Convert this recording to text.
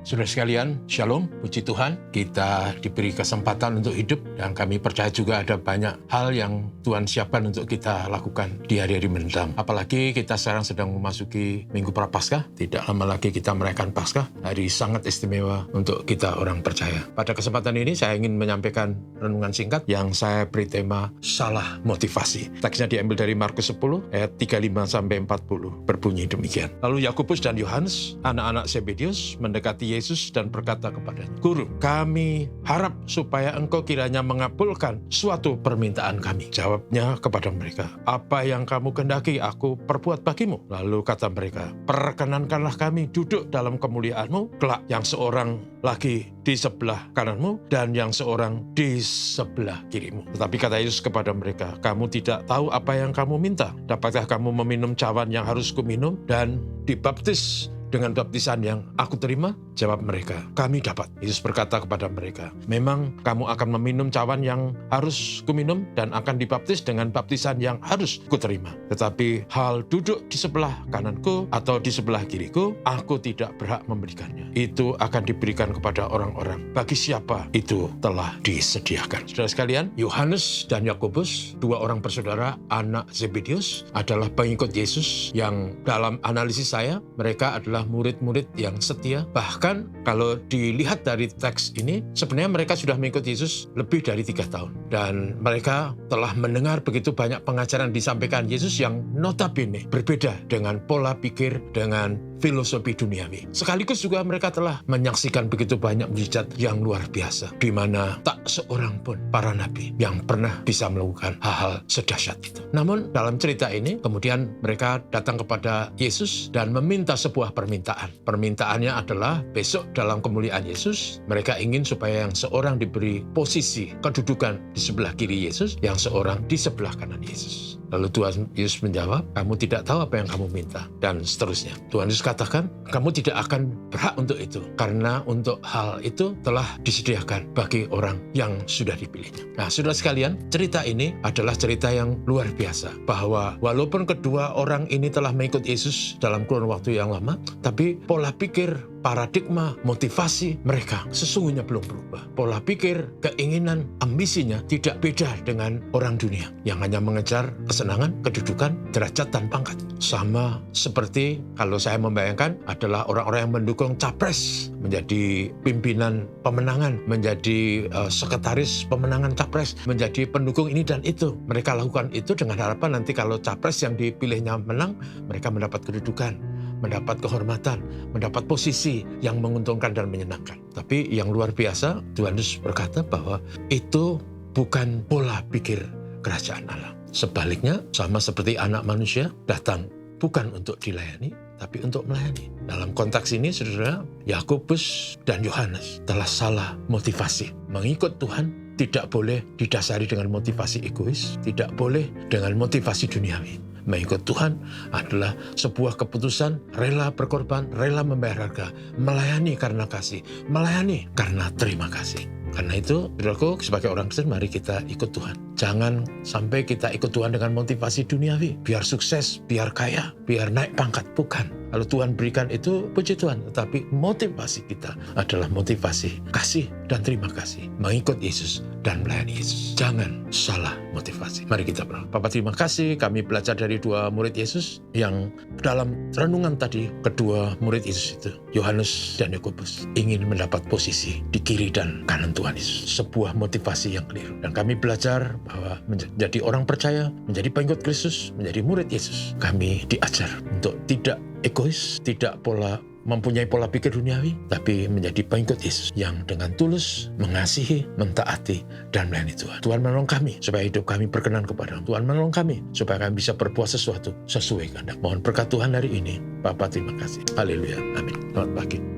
Saudara sekalian, Shalom, puji Tuhan. Kita diberi kesempatan untuk hidup dan kami percaya juga ada banyak hal yang Tuhan siapkan untuk kita lakukan di hari-hari mendatang. Apalagi kita sekarang sedang memasuki Minggu Prapaskah. Tidak lama lagi kita merayakan Paskah, hari sangat istimewa untuk kita orang percaya. Pada kesempatan ini saya ingin menyampaikan renungan singkat yang saya beri tema salah motivasi. Teksnya diambil dari Markus 10 ayat 35-40 berbunyi demikian. Lalu Yakobus dan Yohanes, anak-anak Zebedius, mendekati Yesus dan berkata kepadanya, "Guru, kami harap supaya engkau kiranya mengabulkan suatu permintaan kami." Jawabnya kepada mereka, "Apa yang kamu kehendaki aku perbuat bagimu?" Lalu kata mereka, "Perkenankanlah kami duduk dalam kemuliaanmu, kelak yang seorang lagi di sebelah kananmu dan yang seorang di sebelah kirimu." Tetapi kata Yesus kepada mereka, "Kamu tidak tahu apa yang kamu minta. Dapatkah kamu meminum cawan yang harus kuminum dan dibaptis dengan baptisan yang aku terima?" Jawab mereka, "Kami dapat." Yesus berkata kepada mereka, "Memang kamu akan meminum cawan yang harus kuminum dan akan dibaptis dengan baptisan yang harus kuterima. Tetapi hal duduk di sebelah kananku atau di sebelah kiriku, aku tidak berhak memberikannya. Itu akan diberikan kepada orang-orang bagi siapa itu telah disediakan." Saudara sekalian, Yohanes dan Yakobus, dua orang bersaudara anak Zebedius, adalah pengikut Yesus yang dalam analisis saya, mereka adalah murid-murid yang setia. Bahkan kalau dilihat dari teks ini, sebenarnya mereka sudah mengikut Yesus lebih dari 3 tahun. Dan mereka telah mendengar begitu banyak pengajaran disampaikan Yesus yang notabene berbeda dengan pola pikir, dengan filosofi duniawi. Sekaligus juga mereka telah menyaksikan begitu banyak mujizat yang luar biasa, di mana tak seorang pun para nabi yang pernah bisa melakukan hal-hal sedahsyat itu. Namun dalam cerita ini, kemudian mereka datang kepada Yesus dan meminta sebuah permintaan. Permintaannya adalah besok dalam kemuliaan Yesus, mereka ingin supaya yang seorang diberi posisi kedudukan di sebelah kiri Yesus, yang seorang di sebelah kanan Yesus. Lalu Tuhan Yesus menjawab, "Kamu tidak tahu apa yang kamu minta," dan seterusnya. Tuhan Yesus katakan, "Kamu tidak akan berhak untuk itu, karena untuk hal itu telah disediakan bagi orang yang sudah dipilihnya." Nah, saudara sekalian, cerita ini adalah cerita yang luar biasa, bahwa walaupun kedua orang ini telah mengikut Yesus dalam kurun waktu yang lama, tapi pola pikir, paradigma, motivasi mereka sesungguhnya belum berubah. Pola pikir, keinginan, ambisinya tidak beda dengan orang dunia yang hanya mengejar kesenangan, kedudukan, derajat, dan pangkat. Sama seperti kalau saya membayangkan adalah orang-orang yang mendukung capres menjadi pimpinan pemenangan, menjadi sekretaris pemenangan capres, menjadi pendukung ini dan itu. Mereka lakukan itu dengan harapan nanti kalau capres yang dipilihnya menang, mereka mendapat kedudukan, mendapat kehormatan, mendapat posisi yang menguntungkan dan menyenangkan. Tapi yang luar biasa, Tuhan Yesus berkata bahwa itu bukan pola pikir kerajaan Allah. Sebaliknya, sama seperti anak manusia datang bukan untuk dilayani, tapi untuk melayani. Dalam konteks ini, saudara, Yakobus dan Yohanes telah salah motivasi. Mengikut Tuhan tidak boleh didasari dengan motivasi egois, tidak boleh dengan motivasi duniawi. Mengikut Tuhan adalah sebuah keputusan rela berkorban, rela membayar harga, melayani karena kasih, melayani karena terima kasih. Karena itu, saudaraku, sebagai orang Kristen, mari kita ikut Tuhan. Jangan sampai kita ikut Tuhan dengan motivasi duniawi, biar sukses, biar kaya, biar naik pangkat. Bukan. Kalau Tuhan berikan itu, puji Tuhan. Tetapi motivasi kita adalah motivasi kasih dan terima kasih. Mengikut Yesus dan melayani Yesus. Jangan salah motivasi. Mari kita berdoa. Bapa, terima kasih kami belajar dari dua murid Yesus yang dalam renungan tadi, kedua murid Yesus itu, Yohanes dan Yakobus, ingin mendapat posisi di kiri dan kanan Tuhan Yesus. Sebuah motivasi yang keliru. Dan kami belajar bahwa menjadi orang percaya, menjadi pengikut Kristus, menjadi murid Yesus, kami diajar untuk tidak egois, tidak mempunyai pola pikir duniawi, tapi menjadi pengikut Yesus yang dengan tulus mengasihi, mentaati, dan melayani Tuhan. Tuhan menolong kami supaya hidup kami berkenan kepada-Mu. Tuhan menolong kami supaya kami bisa berbuat sesuatu sesuai kehendak. Mohon berkat Tuhan hari ini. Bapa, terima kasih. Haleluya. Amin. Selamat pagi.